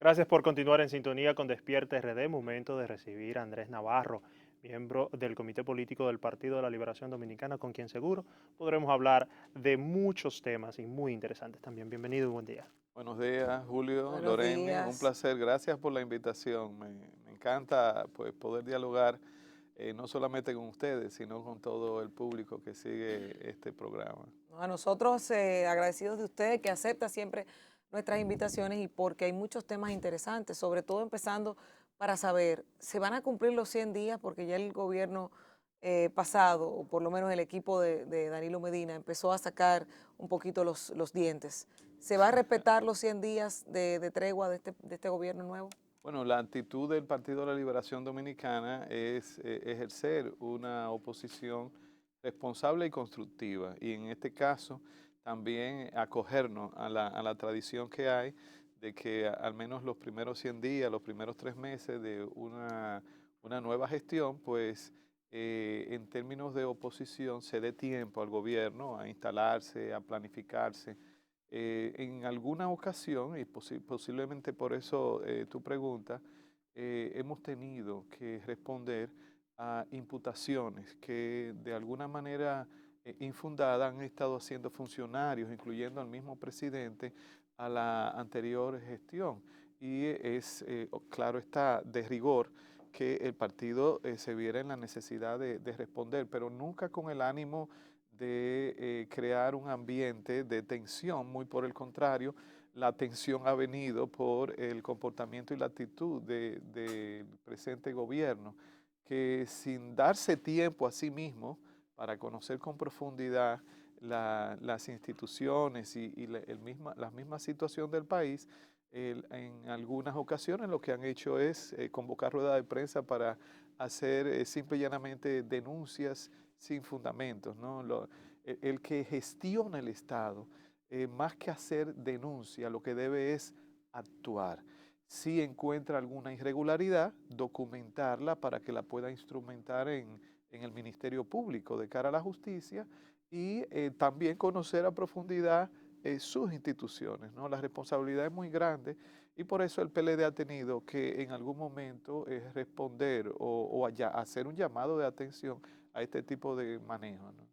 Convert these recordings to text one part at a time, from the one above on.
Gracias por continuar en sintonía con Despierta RD. Momento de recibir a Andrés Navarro, miembro del Comité Político del Partido de la Liberación Dominicana, con quien seguro podremos hablar de muchos temas y muy interesantes también. Bienvenido y buen día. Buenos días, Julio, Buenos Loreni, un días. placer, gracias por la invitación. Me encanta pues, poder dialogar no solamente con ustedes, sino con todo el público que sigue este programa. No, a nosotros agradecidos de usted que acepta siempre nuestras invitaciones y porque hay muchos temas interesantes, sobre todo empezando para saber, ¿se van a cumplir los 100 días? Porque ya el gobierno pasado, o por lo menos el equipo de Danilo Medina, empezó a sacar un poquito los dientes. ¿Se va a respetar los 100 días de tregua de este gobierno nuevo? Bueno, la actitud del Partido de la Liberación Dominicana es ejercer una oposición responsable y constructiva. Y en este caso, también acogernos a la tradición que hay de que al menos los primeros 100 días, los primeros 3 meses de una nueva gestión, pues en términos de oposición se dé tiempo al gobierno a instalarse, a planificarse en alguna ocasión, y posiblemente por eso tu pregunta, hemos tenido que responder a imputaciones que de alguna manera infundada han estado haciendo funcionarios, incluyendo al mismo presidente, a la anterior gestión. Y claro está, de rigor que el partido se viera en la necesidad de responder, pero nunca con el ánimo de crear un ambiente de tensión, muy por el contrario, la tensión ha venido por el comportamiento y la actitud del presente gobierno, que sin darse tiempo a sí mismo para conocer con profundidad las instituciones y la misma situación del país, en algunas ocasiones lo que han hecho es convocar rueda de prensa para hacer simple y llanamente denuncias sin fundamentos, ¿no? El que gestiona el Estado, más que hacer denuncia, lo que debe es actuar. Si encuentra alguna irregularidad, documentarla para que la pueda instrumentar en el Ministerio Público de cara a la justicia y también conocer a profundidad sus instituciones, ¿no? La responsabilidad es muy grande y por eso el PLD ha tenido que en algún momento responder o hacer un llamado de atención a este tipo de manejo, ¿no?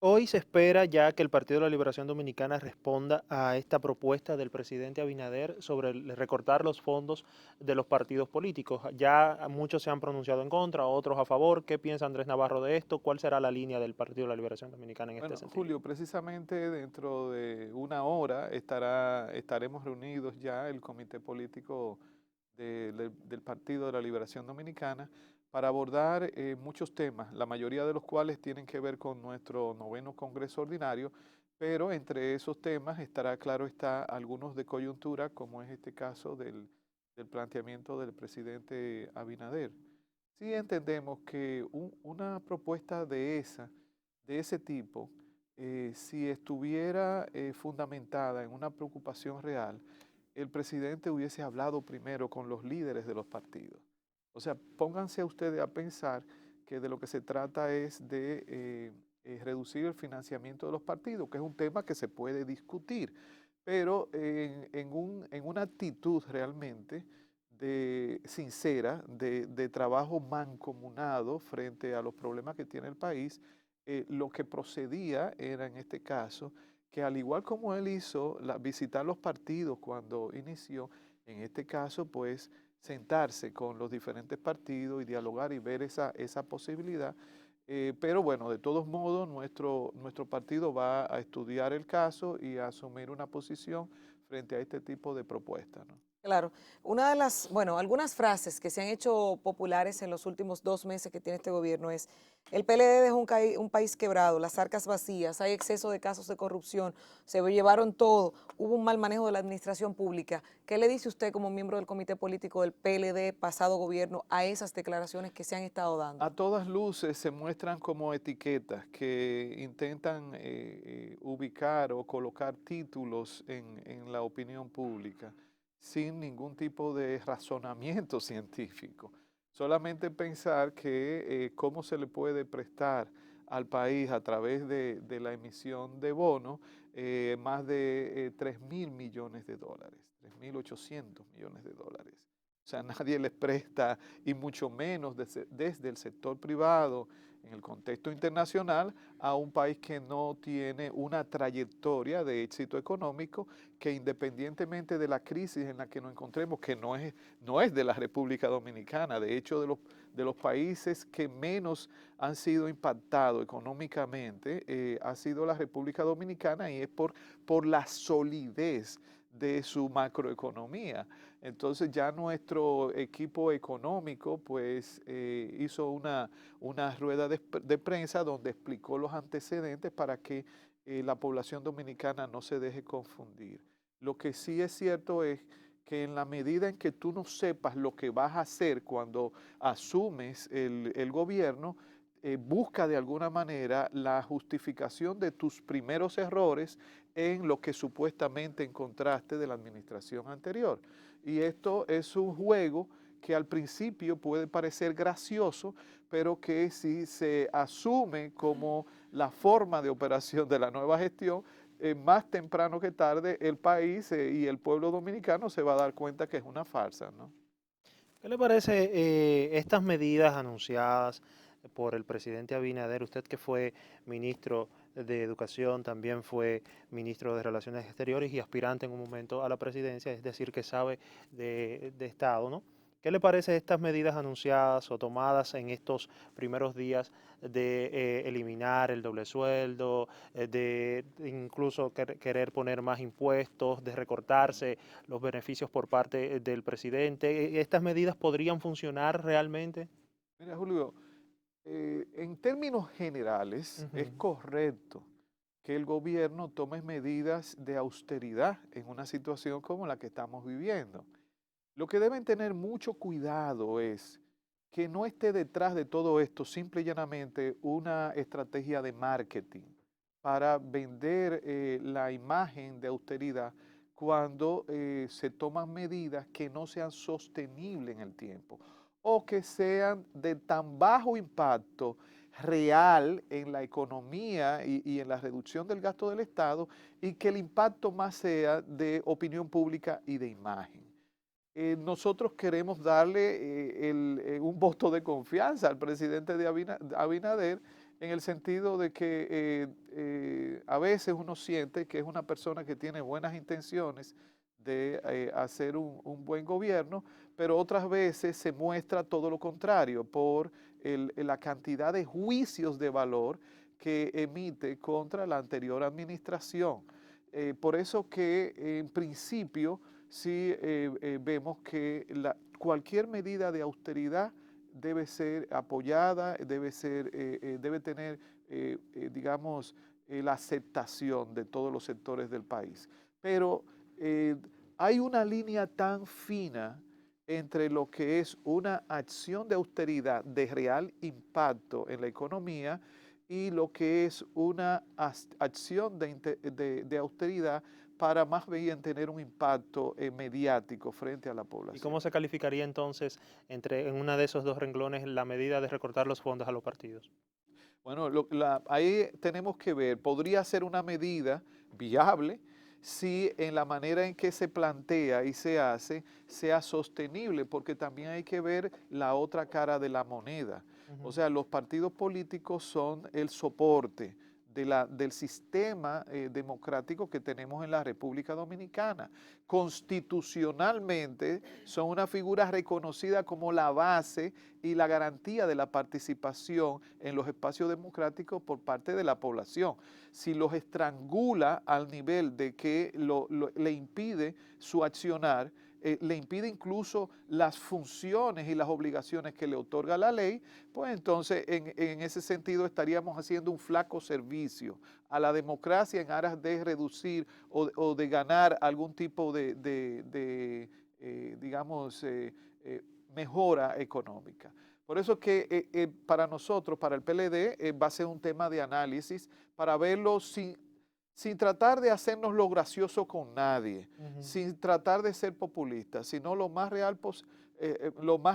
Hoy se espera ya que el Partido de la Liberación Dominicana responda a esta propuesta del presidente Abinader sobre recortar los fondos de los partidos políticos. Ya muchos se han pronunciado en contra, otros a favor. ¿Qué piensa Andrés Navarro de esto? ¿Cuál será la línea del Partido de la Liberación Dominicana en este Bueno, sentido? Julio, precisamente dentro de una hora estaremos reunidos ya el comité político del Partido de la Liberación Dominicana para abordar muchos temas, la mayoría de los cuales tienen que ver con nuestro noveno Congreso Ordinario, pero entre esos temas estará, claro está, algunos de coyuntura, como es este caso del planteamiento del presidente Abinader. Sí entendemos que una propuesta de ese tipo, si estuviera fundamentada en una preocupación real, el presidente hubiese hablado primero con los líderes de los partidos. O sea, pónganse ustedes a pensar que de lo que se trata es de reducir el financiamiento de los partidos, que es un tema que se puede discutir, pero en una actitud realmente sincera, de trabajo mancomunado frente a los problemas que tiene el país, lo que procedía era en este caso que al igual como él hizo visitar los partidos cuando inició, en este caso pues sentarse con los diferentes partidos y dialogar y ver esa posibilidad. Pero bueno, de todos modos, nuestro partido va a estudiar el caso y a asumir una posición frente a este tipo de propuestas, ¿no? Claro, una de las, bueno, algunas frases que se han hecho populares en los últimos 2 meses que tiene este gobierno es, el PLD es un país quebrado, las arcas vacías, hay exceso de casos de corrupción, se llevaron todo, hubo un mal manejo de la administración pública. ¿Qué le dice usted como miembro del comité político del PLD, pasado gobierno, a esas declaraciones que se han estado A dando? todas luces se muestran como etiquetas que intentan ubicar o colocar títulos en la opinión pública sin ningún tipo de razonamiento científico. Solamente pensar que cómo se le puede prestar al país a través de la emisión de bonos más de 3.000 millones de dólares, 3.800 millones de dólares. O sea, nadie les presta, y mucho menos desde el sector privado, en el contexto internacional, a un país que no tiene una trayectoria de éxito económico, que independientemente de la crisis en la que nos encontremos, que no es de la República Dominicana, de hecho de los países que menos han sido impactados económicamente, ha sido la República Dominicana, y es por la solidez de su macroeconomía. Entonces ya nuestro equipo económico pues hizo una rueda de prensa donde explicó los antecedentes para que la población dominicana no se deje confundir. Lo que sí es cierto es que en la medida en que tú no sepas lo que vas a hacer cuando asumes el gobierno, busca de alguna manera la justificación de tus primeros errores en lo que supuestamente encontraste de la administración anterior. Y esto es un juego que al principio puede parecer gracioso, pero que si se asume como la forma de operación de la nueva gestión, más temprano que tarde el país y el pueblo dominicano se va a dar cuenta que es una farsa, ¿no? ¿Qué le parece estas medidas anunciadas por el presidente Abinader? Usted que fue ministro de Educación, también fue ministro de Relaciones Exteriores y aspirante en un momento a la presidencia, es decir, que sabe de Estado, ¿no? ¿Qué le parece estas medidas anunciadas o tomadas en estos primeros días de eliminar el doble sueldo, de incluso querer poner más impuestos, de recortarse los beneficios por parte del presidente? ¿Estas medidas podrían funcionar realmente? Mira, Julio, en términos generales es Ujú. correcto que el gobierno tome medidas de austeridad en una situación como la que estamos viviendo. Lo que deben tener mucho cuidado es que no esté detrás de todo esto simple y llanamente una estrategia de marketing para vender la imagen de austeridad cuando se toman medidas que no sean sostenibles en el tiempo o que sean de tan bajo impacto real en la economía y en la reducción del gasto del Estado, y que el impacto más sea de opinión pública y de imagen. Nosotros queremos darle un voto de confianza al presidente de Abinader, en el sentido de que a veces uno siente que es una persona que tiene buenas intenciones de hacer un buen gobierno, pero otras veces se muestra todo lo contrario por la cantidad de juicios de valor que emite contra la anterior administración. Por eso que en principio sí vemos que cualquier medida de austeridad debe ser apoyada, debe tener, digamos, la aceptación de todos los sectores del país. Pero eh, hay una línea tan fina entre lo que es una acción de austeridad de real impacto en la economía y lo que es una acción de austeridad para más bien tener un impacto mediático frente a la ¿Y población. cómo se calificaría entonces en una de esos dos renglones la medida de recortar los fondos a los partidos? Bueno, ahí tenemos que ver, podría ser una medida viable si en la manera en que se plantea y se hace sea sostenible, porque también hay que ver la otra cara de la moneda. O Ujú. sea, los partidos políticos son el soporte del sistema democrático que tenemos en la República Dominicana. Constitucionalmente son una figura reconocida como la base y la garantía de la participación en los espacios democráticos por parte de la población. Si los estrangula al nivel de que le impide su accionar, le impide incluso las funciones y las obligaciones que le otorga la ley, pues entonces en ese sentido estaríamos haciendo un flaco servicio a la democracia en aras de reducir o de ganar algún tipo digamos, mejora económica. Por eso que para nosotros, para el PLD, va a ser un tema de análisis para verlo sin tratar de hacernos lo gracioso con nadie, Ujú. sin tratar de ser populistas, sino lo más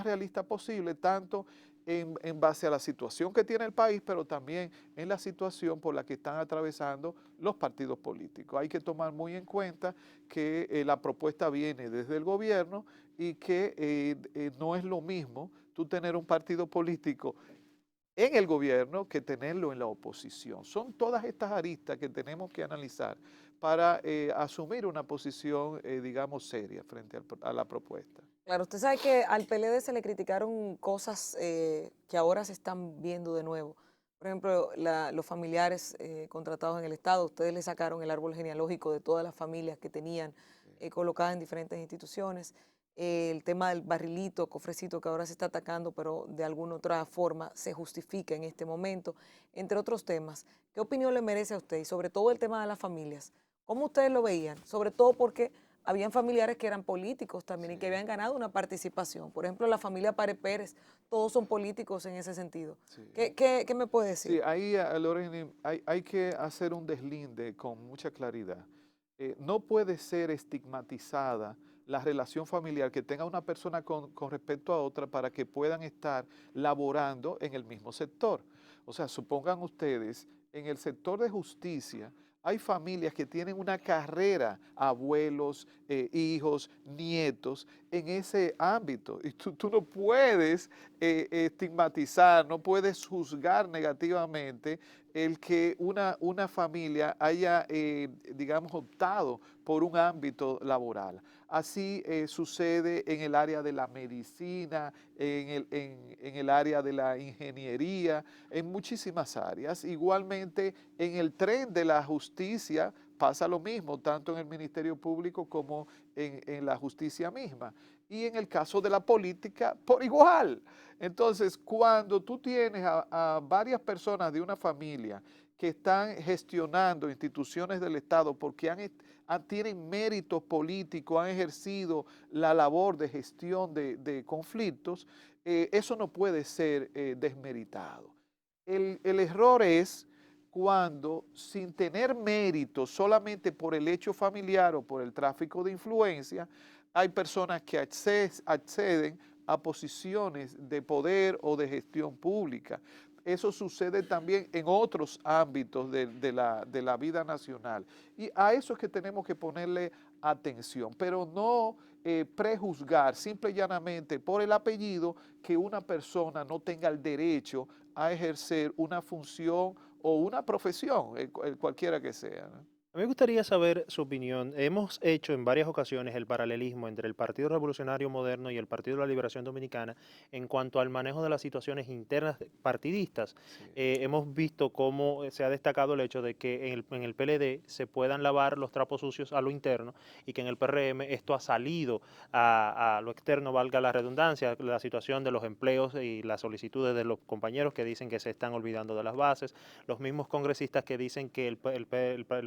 realista posible, tanto en base a la situación que tiene el país, pero también en la situación por la que están atravesando los partidos políticos. Hay que tomar muy en cuenta que la propuesta viene desde el gobierno y que no es lo mismo tú tener un partido político en el gobierno que tenerlo en la oposición. Son todas estas aristas que tenemos que analizar para asumir una posición, digamos, seria frente a la propuesta. Claro, usted sabe que al PLD se le criticaron cosas que ahora se están viendo de nuevo. Por ejemplo, los familiares contratados en el Estado, ustedes le sacaron el árbol genealógico de todas las familias que tenían colocadas en diferentes instituciones. El tema del barrilito, cofrecito, que ahora se está atacando, pero de alguna otra forma se justifica en este momento, entre otros temas. ¿Qué opinión le merece a usted? Y sobre todo el tema de las familias. ¿Cómo ustedes lo veían? Sobre todo porque habían familiares que eran políticos también y que habían ganado una participación. Por ejemplo, la familia Párez Pérez, todos son políticos en ese sentido. Sí. ¿Qué me puede Sí, decir? ahí, Lorena, hay que hacer un deslinde con mucha claridad. No puede ser estigmatizada la relación familiar que tenga una persona con respecto a otra para que puedan estar laborando en el mismo sector. O sea, supongan ustedes, en el sector de justicia, hay familias que tienen una carrera, abuelos, hijos, nietos, en ese ámbito. Y tú no puedes estigmatizar, no puedes juzgar negativamente el que una familia haya, digamos, optado por un ámbito laboral. Así sucede en el área de la medicina, en el área de la ingeniería, en muchísimas áreas. Igualmente, en el tren de la justicia pasa lo mismo, tanto en el Ministerio Público como en la justicia misma. Y en el caso de la política, por igual. Entonces, cuando tú tienes a varias personas de una familia que están gestionando instituciones del Estado porque tienen méritos políticos, han ejercido la labor de gestión de conflictos, eso no puede ser desmeritado. El error es cuando, sin tener mérito, solamente por el hecho familiar o por el tráfico de influencia, hay personas que acceden a posiciones de poder o de gestión pública. Eso sucede también en otros ámbitos de la vida nacional. Y a eso es que tenemos que ponerle atención, pero no prejuzgar simple y llanamente por el apellido que una persona no tenga el derecho a ejercer una función o una profesión, cualquiera que sea, ¿no? A mí me gustaría saber su opinión. Hemos hecho en varias ocasiones el paralelismo entre el Partido Revolucionario Moderno y el Partido de la Liberación Dominicana en cuanto al manejo de las situaciones internas partidistas. Sí, Hemos visto cómo se ha destacado el hecho de que en el PLD se puedan lavar los trapos sucios a lo interno y que en el PRM esto ha salido a lo externo, valga la redundancia, la situación de los empleos y las solicitudes de los compañeros que dicen que se están olvidando de las bases, los mismos congresistas que dicen que el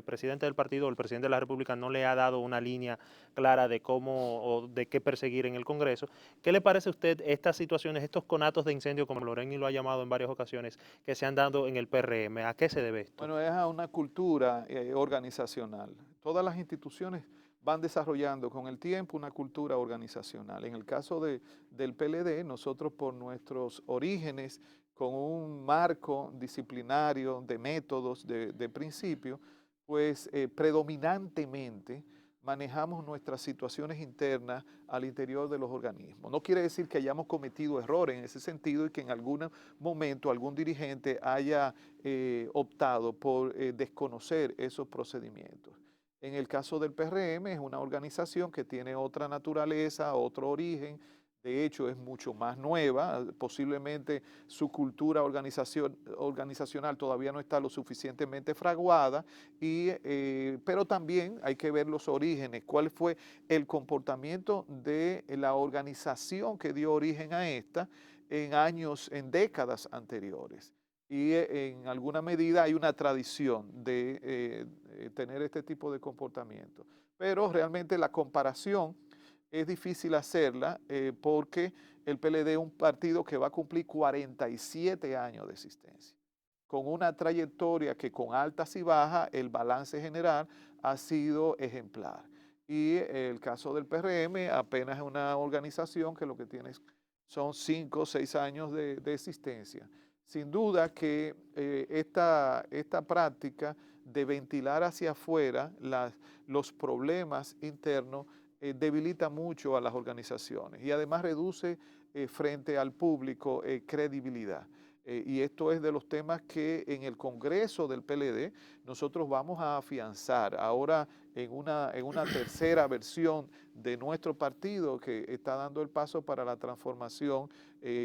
presidente del partido o el presidente de la República no le ha dado una línea clara de cómo o de qué perseguir en el Congreso. ¿Qué le parece a usted estas situaciones, estos conatos de incendio, como Loreni lo ha llamado en varias ocasiones, que se han dado en el PRM? ¿A qué se debe esto? bueno, es a una cultura organizacional. Todas las instituciones van desarrollando con el tiempo una cultura organizacional. En el caso del PLD, nosotros por nuestros orígenes, con un marco disciplinario de métodos, de principios, pues predominantemente manejamos nuestras situaciones internas al interior de los organismos. No quiere decir que hayamos cometido errores en ese sentido y que en algún momento algún dirigente haya optado por desconocer esos procedimientos. En el caso del PRM es una organización que tiene otra naturaleza, otro origen, de hecho es mucho más nueva, posiblemente su cultura organizacional todavía no está lo suficientemente fraguada, pero también hay que ver los orígenes, cuál fue el comportamiento de la organización que dio origen a esta en décadas anteriores. Y en alguna medida hay una tradición de tener este tipo de comportamiento. Pero realmente la comparación es difícil hacerla porque el PLD es un partido que va a cumplir 47 años de existencia, con una trayectoria que con altas y bajas el balance general ha sido ejemplar. Y el caso del PRM apenas es una organización que lo que tiene son 5 o 6 años de existencia. Sin duda que esta práctica de ventilar hacia afuera los problemas internos debilita mucho a las organizaciones y además reduce frente al público credibilidad. Y esto es de los temas que en el Congreso del PLD nosotros vamos a afianzar ahora en una tercera versión de nuestro partido que está dando el paso para la transformación,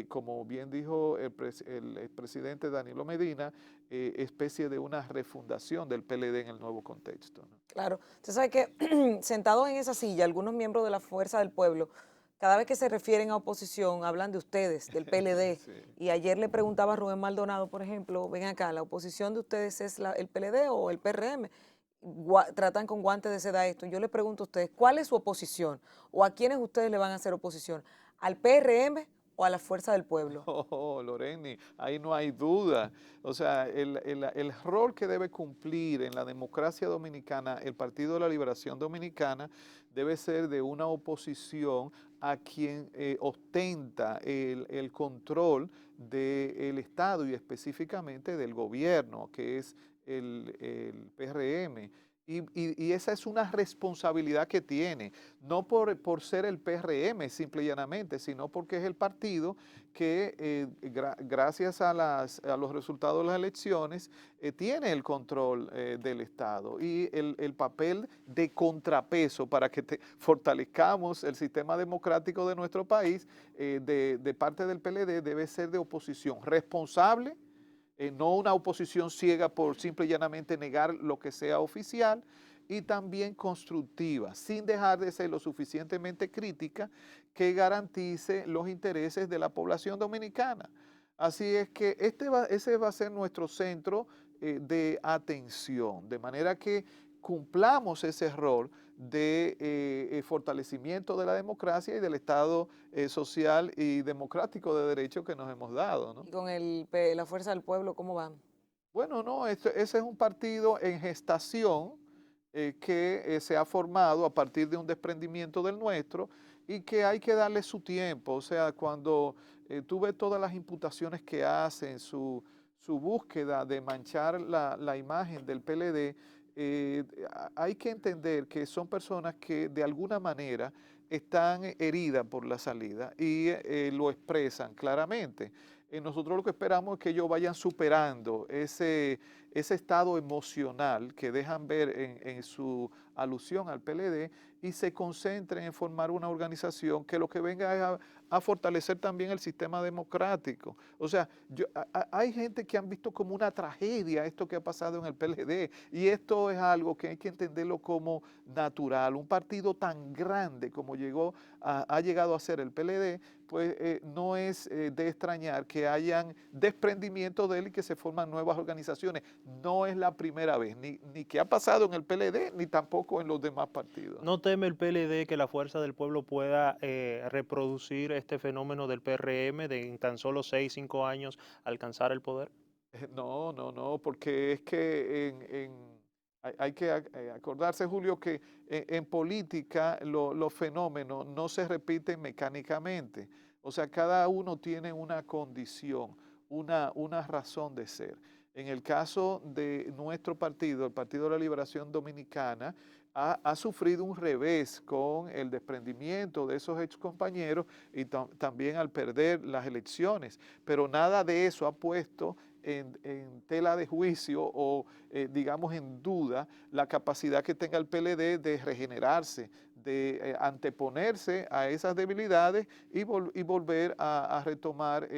como bien dijo el expresidente Danilo Medina, especie de una refundación del PLD en el nuevo contexto, ¿no? Claro, usted sabe que sentados en esa silla, algunos miembros de la Fuerza del Pueblo, cada vez que se refieren a oposición, hablan de ustedes, del PLD. Sí. Y ayer le preguntaba a Rubén Maldonado, por ejemplo, ven acá, ¿la oposición de ustedes es el PLD o el PRM? Tratan con guantes de seda esto. Yo le pregunto a ustedes, ¿cuál es su oposición? ¿O a quiénes ustedes le van a hacer oposición? ¿Al PRM o a la Fuerza del Pueblo? Oh, Loreni, ahí no hay duda. O sea, el rol que debe cumplir en la democracia dominicana el Partido de la Liberación Dominicana debe ser de una oposición a quien ostenta el control del Estado y específicamente del gobierno, que es el PRM. Y esa es una responsabilidad que tiene, no por ser el PRM simple y llanamente, sino porque es el partido que gracias a los resultados de las elecciones tiene el control del Estado y el papel de contrapeso para que fortalezcamos el sistema democrático de nuestro país de parte del PLD debe ser de oposición responsable, no una oposición ciega por simple y llanamente negar lo que sea oficial, y también constructiva, sin dejar de ser lo suficientemente crítica que garantice los intereses de la población dominicana. Así es que ese va a ser nuestro centro de atención, de manera que cumplamos ese rol de fortalecimiento de la democracia y del Estado social y democrático de derecho que nos hemos dado, ¿no? Y con la Fuerza del Pueblo, ¿cómo van? Bueno, no, ese es un partido en gestación que se ha formado a partir de un desprendimiento del nuestro y que hay que darle su tiempo. O sea, cuando tú ves todas las imputaciones que hacen, su búsqueda de manchar la imagen del PLD, hay que entender que son personas que de alguna manera están heridas por la salida y lo expresan claramente. Nosotros lo que esperamos es que ellos vayan superando ese estado emocional que dejan ver en su alusión al PLD y se concentren en formar una organización que lo que venga es a fortalecer también el sistema democrático. O sea, hay gente que han visto como una tragedia esto que ha pasado en el PLD y esto es algo que hay que entenderlo como natural. Un partido tan grande como ha llegado a ser el PLD, pues no es de extrañar que hayan desprendimientos de él y que se forman nuevas organizaciones. No es la primera vez, ni que ha pasado en el PLD, ni tampoco en los demás partidos. ¿No teme el PLD que la Fuerza del Pueblo pueda reproducir este fenómeno del PRM de en tan solo 6, 5 años alcanzar el poder? No, no, no, porque es que hay que acordarse, Julio, que en política los fenómenos no se repiten mecánicamente. O sea, cada uno tiene una condición, una razón de ser. En el caso de nuestro partido, el Partido de la Liberación Dominicana, ha sufrido un revés con el desprendimiento de esos excompañeros y también al perder las elecciones. Pero nada de eso ha puesto en tela de juicio o, digamos, en duda la capacidad que tenga el PLD de regenerarse, de anteponerse a esas debilidades y volver a retomar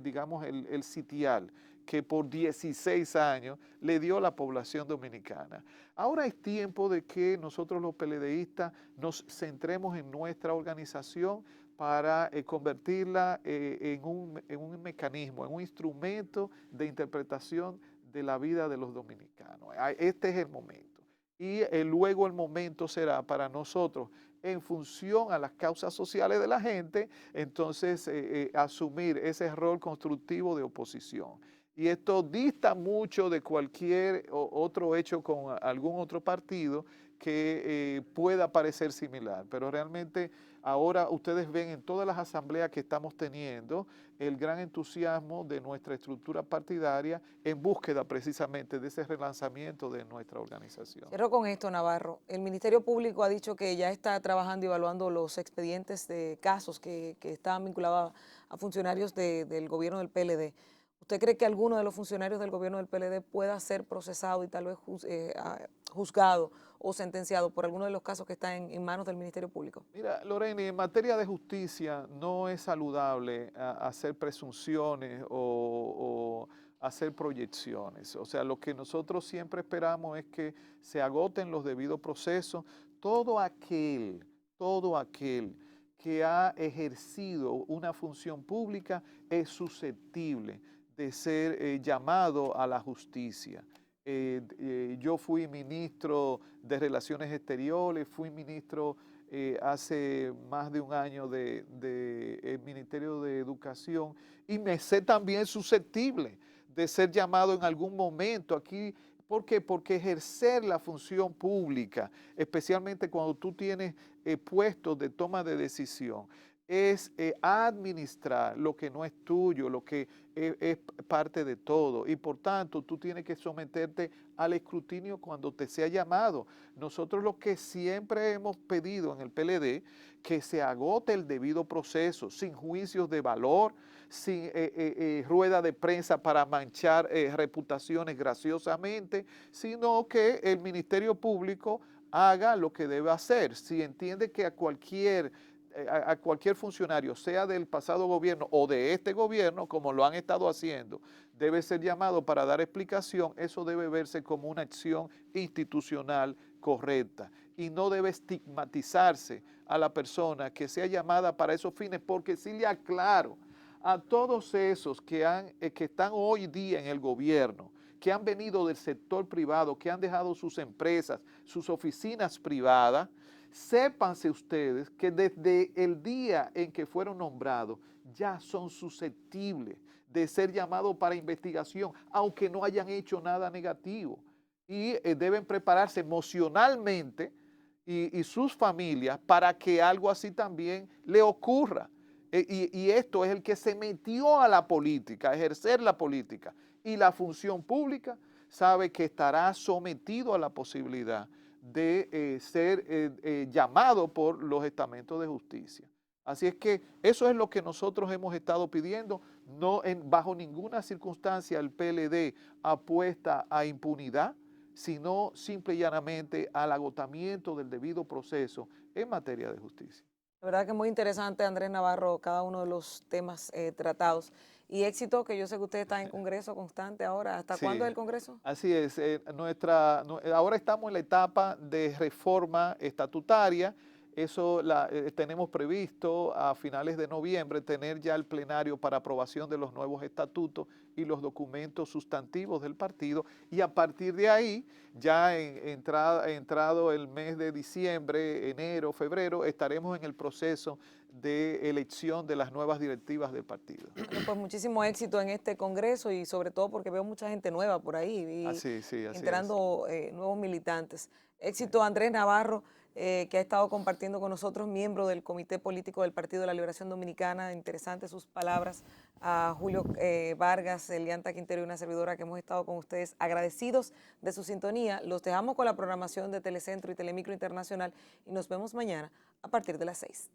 digamos, el sitial que por 16 años le dio la población dominicana. Ahora es tiempo de que nosotros los PLDistas nos centremos en nuestra organización para convertirla en un mecanismo, en un instrumento de interpretación de la vida de los dominicanos. Este es el momento. Y luego el momento será para nosotros, en función a las causas sociales de la gente, entonces asumir ese rol constructivo de oposición. Y esto dista mucho de cualquier otro hecho con algún otro partido que pueda parecer similar. Pero realmente ahora ustedes ven en todas las asambleas que estamos teniendo el gran entusiasmo de nuestra estructura partidaria en búsqueda precisamente de ese relanzamiento de nuestra organización. Cierro con esto, Navarro. El Ministerio Público ha dicho que ya está trabajando y evaluando los expedientes de casos que estaban vinculados a funcionarios del gobierno del PLD. ¿Usted cree que alguno de los funcionarios del gobierno del PLD pueda ser procesado y tal vez juzgado o sentenciado por alguno de los casos que están en manos del Ministerio Público? Mira, Lorena, en materia de justicia no es saludable hacer presunciones o hacer proyecciones. O sea, lo que nosotros siempre esperamos es que se agoten los debidos procesos. Todo aquel que ha ejercido una función pública es susceptible de ser llamado a la justicia. Yo fui ministro de Relaciones Exteriores, fui ministro hace más de un año del Ministerio de Educación y me sé también susceptible de ser llamado en algún momento aquí. ¿Por qué? Porque ejercer la función pública, especialmente cuando tú tienes puestos de toma de decisión, es administrar lo que no es tuyo, lo que es parte de todo. Y por tanto, tú tienes que someterte al escrutinio cuando te sea llamado. Nosotros lo que siempre hemos pedido en el PLD, que se agote el debido proceso, sin juicios de valor, sin rueda de prensa para manchar reputaciones graciosamente, sino que el Ministerio Público haga lo que debe hacer. Si entiende que a cualquier funcionario, sea del pasado gobierno o de este gobierno, como lo han estado haciendo, debe ser llamado para dar explicación, eso debe verse como una acción institucional correcta y no debe estigmatizarse a la persona que sea llamada para esos fines, porque sí le aclaro a todos esos que están hoy día en el gobierno, que han venido del sector privado, que han dejado sus empresas, sus oficinas privadas, sépanse ustedes que desde el día en que fueron nombrados ya son susceptibles de ser llamados para investigación, aunque no hayan hecho nada negativo. Y deben prepararse emocionalmente y sus familias para que algo así también le ocurra. Y esto es el que se metió a la política, a ejercer la política y la función pública, sabe que estará sometido a la posibilidad de ser llamado por los estamentos de justicia. Así es que eso es lo que nosotros hemos estado pidiendo. No bajo ninguna circunstancia el PLD apuesta a impunidad, sino simple y llanamente al agotamiento del debido proceso en materia de justicia. La verdad que es muy interesante, Andrés Navarro, cada uno de los temas tratados. Y éxito, que yo sé que usted está en Congreso constante ahora. ¿Hasta cuándo es Sí, el Congreso? así es. Ahora estamos en la etapa de reforma estatutaria. Eso tenemos previsto a finales de noviembre tener ya el plenario para aprobación de los nuevos estatutos y los documentos sustantivos del partido. Y a partir de ahí, ya entrado el mes de diciembre, enero, febrero, estaremos en el proceso de elección de las nuevas directivas del partido. Bueno, pues muchísimo éxito en este Congreso y sobre todo porque veo mucha gente nueva por ahí y Sí, así es. entrando nuevos militantes. Éxito, Andrés Navarro, que ha estado compartiendo con nosotros, miembro del Comité Político del Partido de la Liberación Dominicana. Interesantes sus palabras. A Julio Vargas, Elianta Quintero y una servidora que hemos estado con ustedes agradecidos de su sintonía. Los dejamos con la programación de Telecentro y Telemicro Internacional y nos vemos mañana a partir de las 6.